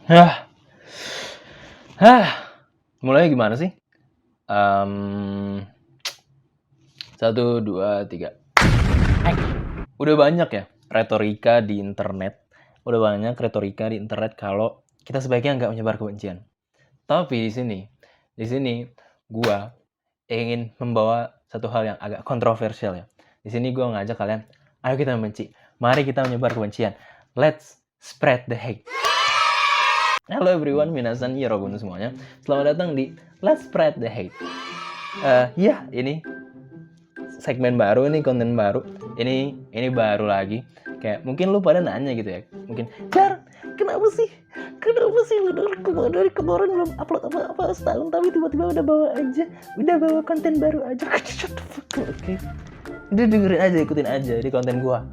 Hah, mulai gimana sih? 1, 2, 3. Udah banyak ya retorika di internet. Udah banyak retorika di internet kalau kita sebaiknya nggak menyebar kebencian. Tapi di sini gua ingin membawa satu hal yang agak kontroversial ya. Di sini gua ngajak kalian, ayo kita membenci. Mari kita menyebar kebencian. Let's spread the hate. Halo everyone, minasan yorobun semuanya. Selamat datang di Let's Spread the Hate. Ini segmen baru, ini konten baru. Ini baru lagi. Kayak mungkin lu pada nanya gitu ya. Mungkin, Jar, kenapa sih lu dari kemarin belum upload apa setahun tapi tiba-tiba udah bawa konten baru aja. Shut the fuck up, oke? Udah dengerin aja, ikutin aja di konten gua.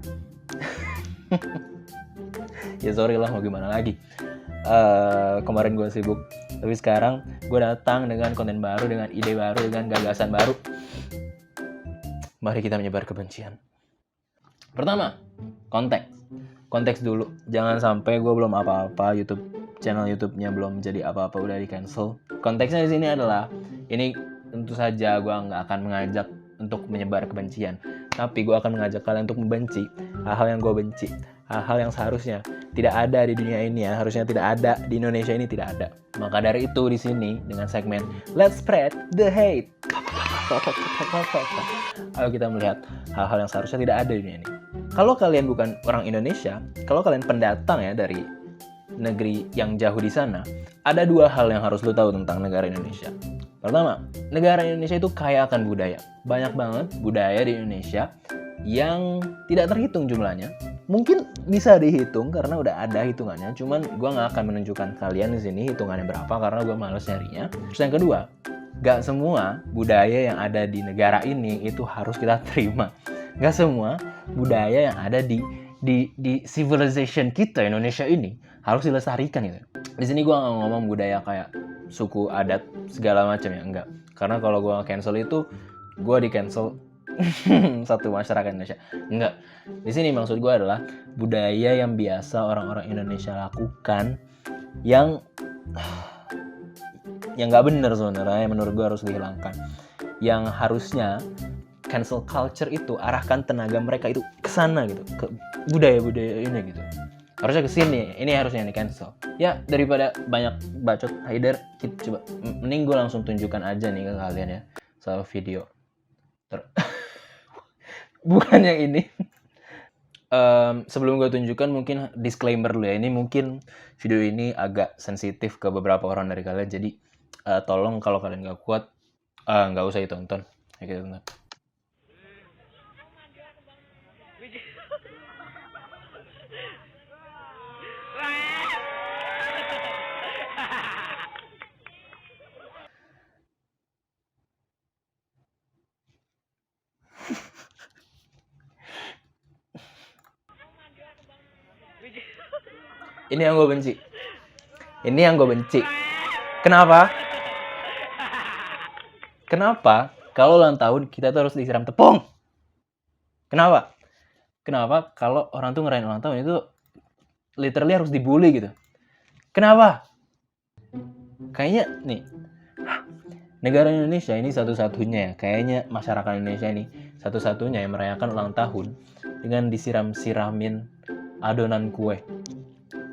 Ya sorry lah, mau gimana lagi. Kemarin gue sibuk, tapi sekarang gue datang dengan konten baru, dengan ide baru, dengan gagasan baru. Mari kita menyebar kebencian. Pertama, konteks dulu. Jangan sampai gue belum apa-apa, channel YouTube-nya belum jadi apa-apa udah di cancel. Konteksnya di sini adalah, ini tentu saja gue nggak akan mengajak untuk menyebar kebencian, tapi gue akan mengajak kalian untuk membenci hal-hal yang gue benci, hal-hal yang seharusnya tidak ada di dunia ini ya, harusnya tidak ada di Indonesia ini, tidak ada. Maka dari itu di sini dengan segmen Let's Spread the Hate, ayo kita melihat hal-hal yang seharusnya tidak ada di dunia ini. Kalau kalian bukan orang Indonesia, kalau kalian pendatang ya dari negeri yang jauh di sana, ada dua hal yang harus lo tahu tentang negara Indonesia. Pertama, negara Indonesia itu kaya akan budaya. Banyak banget budaya di Indonesia yang tidak terhitung jumlahnya. Mungkin bisa dihitung karena udah ada hitungannya, cuman gue nggak akan menunjukkan kalian di sini hitungannya berapa karena gue males nyarinya. Terus yang kedua, nggak semua budaya yang ada di negara ini itu harus kita terima. Nggak semua budaya yang ada di civilization kita Indonesia ini harus dilestarikan gitu. Di sini gue nggak ngomong budaya kayak suku adat segala macam ya, enggak. Karena kalau gue cancel itu gue di cancel satu masyarakat Indonesia. Enggak. Di sini maksud gue adalah budaya yang biasa orang-orang Indonesia lakukan yang nggak bener sebenarnya, menurut gue harus dihilangkan. Yang harusnya cancel culture itu arahkan tenaga mereka itu ke sana gitu, ke budaya-budaya ini gitu. Harusnya ke sini, ini harusnya di cancel. Ya daripada banyak bacot Haider, kita coba mending gue langsung tunjukkan aja nih ke kalian ya, soal video. Bukan yang ini. Sebelum gue tunjukkan mungkin disclaimer dulu ya. Ini mungkin video ini agak sensitif ke beberapa orang dari kalian. Jadi tolong kalau kalian gak kuat gak usah ditonton. Ya, kita tonton. Ini yang gue benci. Kenapa kalau ulang tahun kita tuh harus disiram tepung? Kenapa kalau orang tuh ngerayain ulang tahun itu literally harus dibully gitu? Kenapa? Kayaknya nih, negara Indonesia ini satu-satunya ya, kayaknya masyarakat Indonesia ini satu-satunya yang merayakan ulang tahun dengan disiram-siramin adonan kue.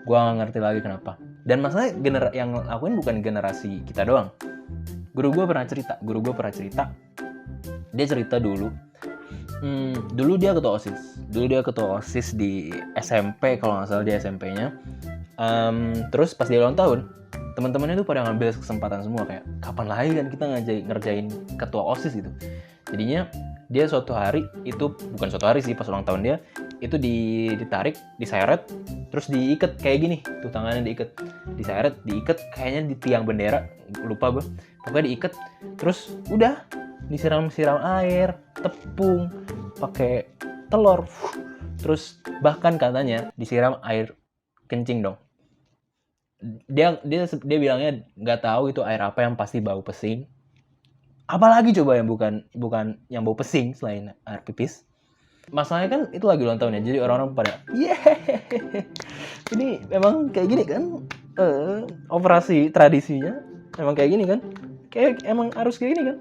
Gue gak ngerti lagi kenapa. Dan masalahnya yang lakuin bukan generasi kita doang. Guru gue pernah cerita. Dia cerita dulu. Dulu dia ketua OSIS di SMP kalau nggak salah, di SMP-nya. Terus pas dia ulang tahun, teman-temannya tuh pada ngambil kesempatan semua, kayak kapan lagi kan kita ngerjain ketua OSIS gitu. Jadinya dia suatu hari itu, bukan suatu hari sih, pas ulang tahun dia itu ditarik, diseret, terus diikat kayak gini tuh, tangannya diseret, diikat kayaknya di tiang bendera, lupa gue, pokoknya diikat, terus udah disiram air, tepung, pakai telur, terus bahkan katanya disiram air kencing dong. Dia bilangnya nggak tahu itu air apa, yang pasti bau pesing. Apalagi coba yang bukan yang bau pesing selain air pipis. Masalahnya kan itu lagi ulang tahun ya, jadi orang-orang pada ini memang kayak gini kan, operasi tradisinya emang kayak gini kan, kayak emang harus kayak gini kan.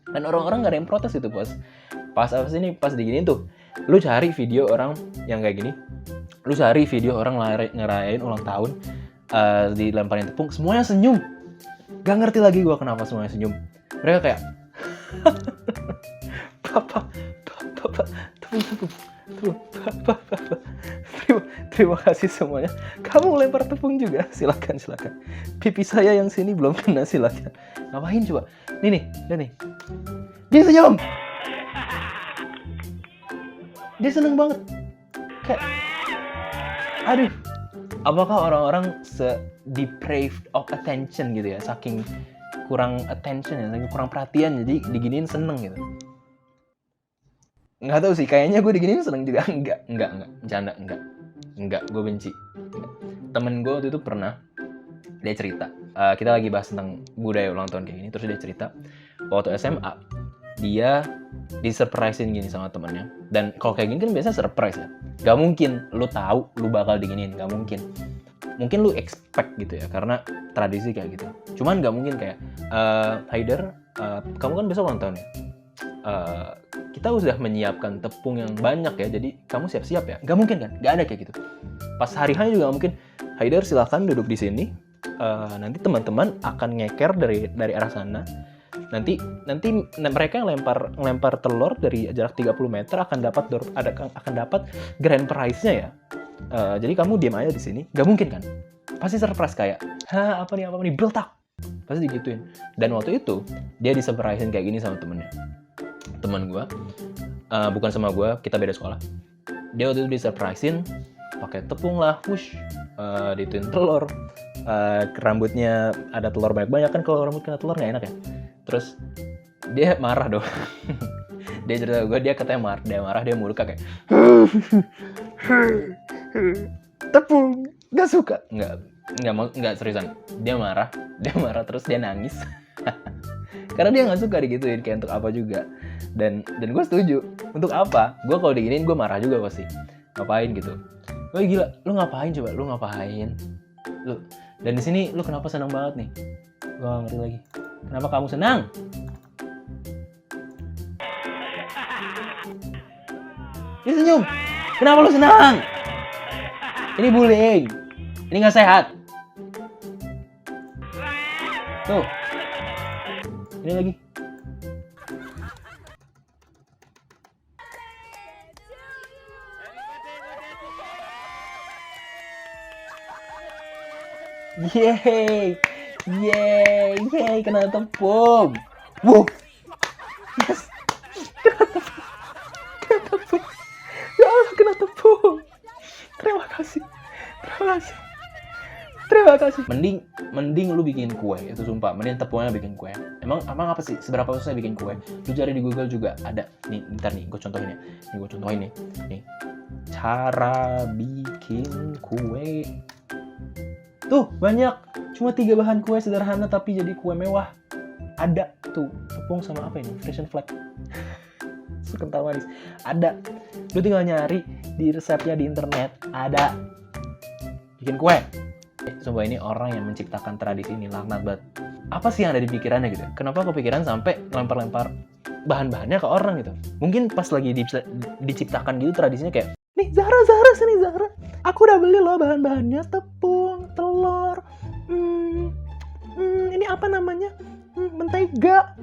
Dan orang-orang nggak ada yang protes itu pas apa sih ini, pas diginiin tuh, lu cari video orang yang kayak gini, lu cari video orang ngerayain ulang tahun, dilemparin tepung, semuanya senyum. Gak ngerti lagi gue kenapa semuanya senyum. Mereka kayak Bapak, tepung. Terima kasih semuanya. Kamu lempar tepung juga, silakan. Pipi saya yang sini belum kena, silakan. Ngapain coba? Nih, dia senyum. Dia seneng banget. Kayak, aduh. Apakah orang-orang depraved of attention gitu ya, saking kurang attention ya, saking kurang perhatian, jadi diginiin seneng gitu. Nggak tahu sih, kayaknya gue diginiin seneng juga. Enggak, bercanda, enggak, gue benci. Temen gue waktu itu pernah, dia cerita, kita lagi bahas tentang budaya ulang tahun kayak gini, terus dia cerita waktu SMA dia disurprisein gini sama temennya. Dan kalau kayak gini kan biasanya surprise ya, gak mungkin lu tahu lu bakal diginiin, gak mungkin. Mungkin lu expect gitu ya, karena tradisi kayak gitu. Cuman gak mungkin kayak, Haider, kamu kan besok ulang tahun ya, kita sudah menyiapkan tepung yang banyak ya, jadi kamu siap-siap ya. Gak mungkin kan, gak ada kayak gitu. Pas hari H juga gak mungkin, Haider silakan duduk di sini, nanti teman-teman akan ngeker dari arah sana. Nanti mereka yang lempar telur dari jarak 30 meter akan dapat grand prize-nya ya. Jadi kamu diam aja di sini. Gak mungkin kan? Pasti surprise kayak, apa nih, beltak. Pasti digituin. Dan waktu itu dia disurprisein kayak gini sama temennya. Teman gue, bukan sama gue, kita beda sekolah. Dia waktu itu disurprisein pakai tepung lah, dituin telur. Rambutnya ada telur banyak-banyak kan, kalau rambut kena telur nggak enak ya. Terus dia marah dong. Dia cerita gue, dia katanya marah, dia muruka kayak tepung, nggak suka, nggak seriusan. Dia marah terus dia nangis. Karena dia nggak suka digituin, kayak untuk apa juga. Dan gue setuju. Untuk apa? Gue kalau diginiin gue marah juga pasti. Ngapain gitu? Wah gila, lu ngapain coba? Lu ngapain? Lu. Dan di sini lu kenapa senang banget nih? Gue gak ngerti lagi. Kenapa kamu senang? Dia senyum. Kenapa lu senang? Ini bullying. Ini gak sehat. Tuh. Ini lagi. Yeay, kena tepung. Wow. Yes. Kena tepung. Ya Allah, kena tepung. Terima kasih. Mending lu bikin kue, itu sumpah. Mending tepungnya bikin kue. Emang apa sih? Seberapa susah bikin kue? Lu cari di Google juga ada. Nih, bentar nih, gue contohin ya. Nih. Cara bikin kue. Tuh, banyak. Cuma 3 bahan kue sederhana tapi jadi kue mewah. Ada tuh, tepung sama apa ini? Frisian flag. Kental manis. Ada. Lu tinggal nyari di resepnya di internet. Ada. Bikin kue. Sumpah ini orang yang menciptakan tradisi ini laknat banget. Apa sih yang ada di pikirannya gitu? Kenapa kepikiran sampai lempar-lempar bahan-bahannya ke orang gitu? Mungkin pas lagi diciptakan gitu tradisinya kayak, nih Zahra, sini Zahra. Aku udah beli loh bahan-bahannya, tepung, telur, ini apa namanya? Mentega,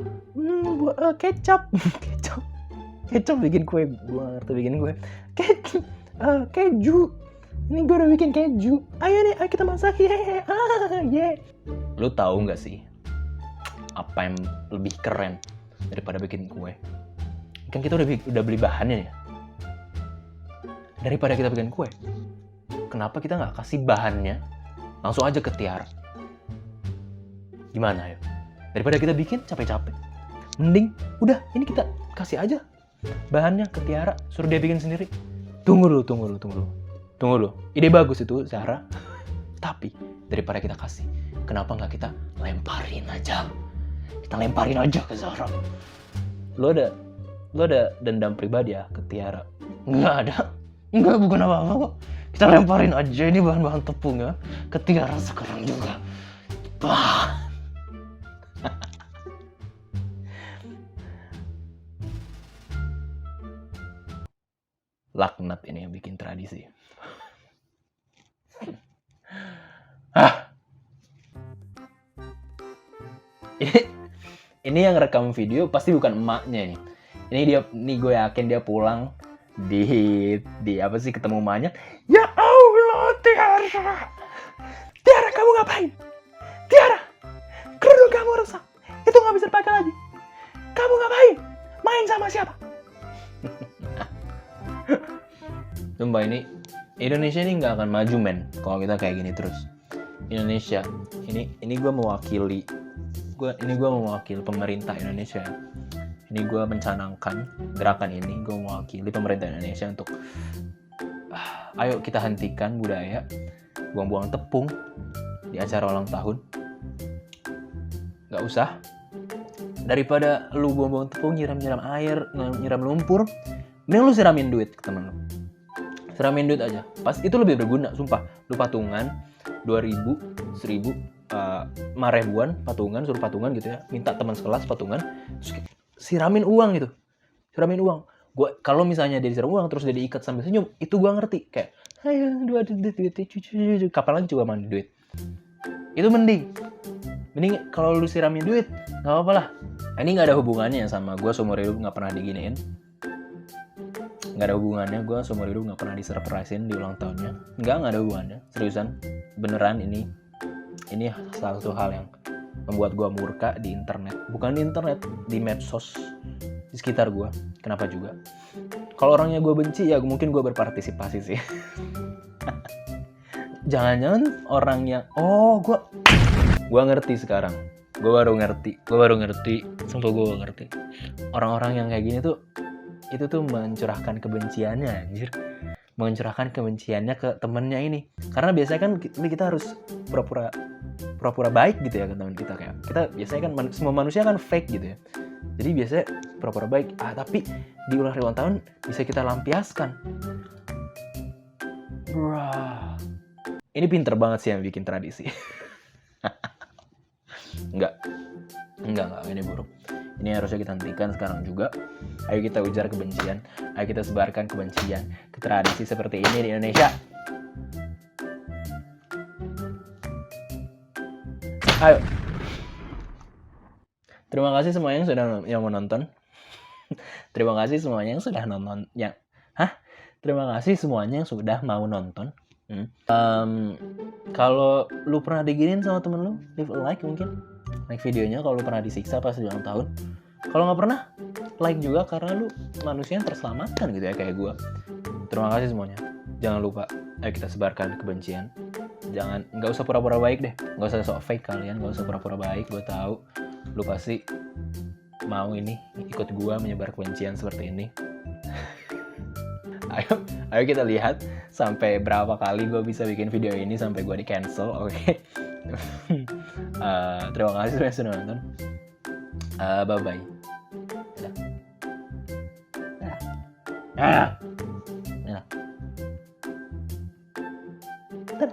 kecap. Kecap bikin kue, gua ngerti bikin kue. Keju. Ini gue udah bikin keju. Ayo kita masak. Yeah. Lu tahu nggak sih apa yang lebih keren daripada bikin kue? Kan kita udah beli bahannya ya. Daripada kita bikin kue, kenapa kita nggak kasih bahannya langsung aja ke Tiara? Gimana ya? Daripada kita bikin capek-capek, mending udah ini kita kasih aja bahannya ke Tiara, suruh dia bikin sendiri. Tunggu dulu. Ide bagus itu, Zahra. Tapi daripada kita kasih, kenapa nggak kita lemparin aja? Kita lemparin aja ke Zahra. Lo ada dendam pribadi ya ke Tiara? Nggak ada. Enggak, bukan apa-apa kok. Kita lemparin aja ini bahan-bahan tepung ya ke Tiara sekarang juga. Bah. Laknat ini yang bikin tradisi. Ini yang rekam video pasti bukan emaknya nih. Ini gue yakin dia pulang di apa sih ketemu emaknya. Ya Allah, Tiara. Tiara, kamu ngapain? Tiara, kerudung kamu rusak. Itu nggak bisa dipakai lagi. Kamu ngapain? Main sama siapa? Sumpah ini Indonesia ini nggak akan maju men kalau kita kayak gini terus. Indonesia ini gue mewakili pemerintah Indonesia. Ini gue mencanangkan gerakan ini, gue mewakili pemerintah Indonesia untuk ayo kita hentikan budaya buang-buang tepung di acara ulang tahun. Gak usah. Daripada lu buang-buang tepung, nyiram-nyiram air, nyiram lumpur, mending lu siramin duit ke temen lu. Siramin duit aja. Pas itu lebih berguna, sumpah. Lu patungan 2.000, 1.000, 5.000-an patungan, suruh patungan gitu ya. Minta teman sekelas patungan, siramin uang gitu. Siramin uang. Gua kalau misalnya dia disiram uang terus dia diikat sambil senyum, itu gua ngerti. Kayak, ayo duit, kapan lagi coba mandi duit. Itu mending kalau lu siramin duit, nggak apa-apa lah. Ini nggak ada hubungannya sama gue seumur hidup nggak pernah diginiin. Nggak ada hubungannya, gue seumur hidup nggak pernah disurprisein di ulang tahunnya. Nggak ada hubungannya, seriusan. Beneran ini salah satu hal yang membuat gue murka di internet. Bukan di internet, di medsos, di sekitar gue. Kenapa juga? Kalau orangnya gue benci, ya mungkin gue berpartisipasi sih. Jangan-jangan orang yang, gue ngerti sekarang. Gue baru ngerti. Sumpah gue ngerti. Orang-orang yang kayak gini tuh, itu tuh mencurahkan kebenciannya, anjir. Mencurahkan kebenciannya ke temennya ini. Karena biasanya kan kita harus pura-pura baik gitu ya ke teman kita. Kayak kita biasanya kan semua manusia kan fake gitu ya. Jadi biasanya pura-pura baik. Tapi di ulang tahun bisa kita lampiaskan. Brah. Ini pinter banget sih yang bikin tradisi. Enggak, ini buruk. Ini harusnya kita hentikan sekarang juga. Ayo kita ujar kebencian, ayo kita sebarkan kebencian ke tradisi seperti ini di Indonesia. Ayo. Terima kasih semuanya yang menonton. Terima kasih semuanya yang sudah nonton. Terima kasih semuanya yang sudah mau nonton. Kalau lu pernah diginiin sama temen lu, leave a like mungkin. Like videonya kalau lu pernah disiksa pas ulang tahun. Kalau nggak pernah, like juga karena lu manusia yang terselamatkan gitu ya kayak gue. Terima kasih semuanya. Jangan lupa, ayo kita sebarkan kebencian. Nggak usah pura-pura baik deh. Nggak usah sok fake kalian, nggak usah pura-pura baik. Gue tahu lu pasti mau ikut gue menyebar kebencian seperti ini. Ayo kita lihat sampai berapa kali gue bisa bikin video ini sampai gue di cancel, oke? Terima kasih sudah nonton. Bye bye. Dadah.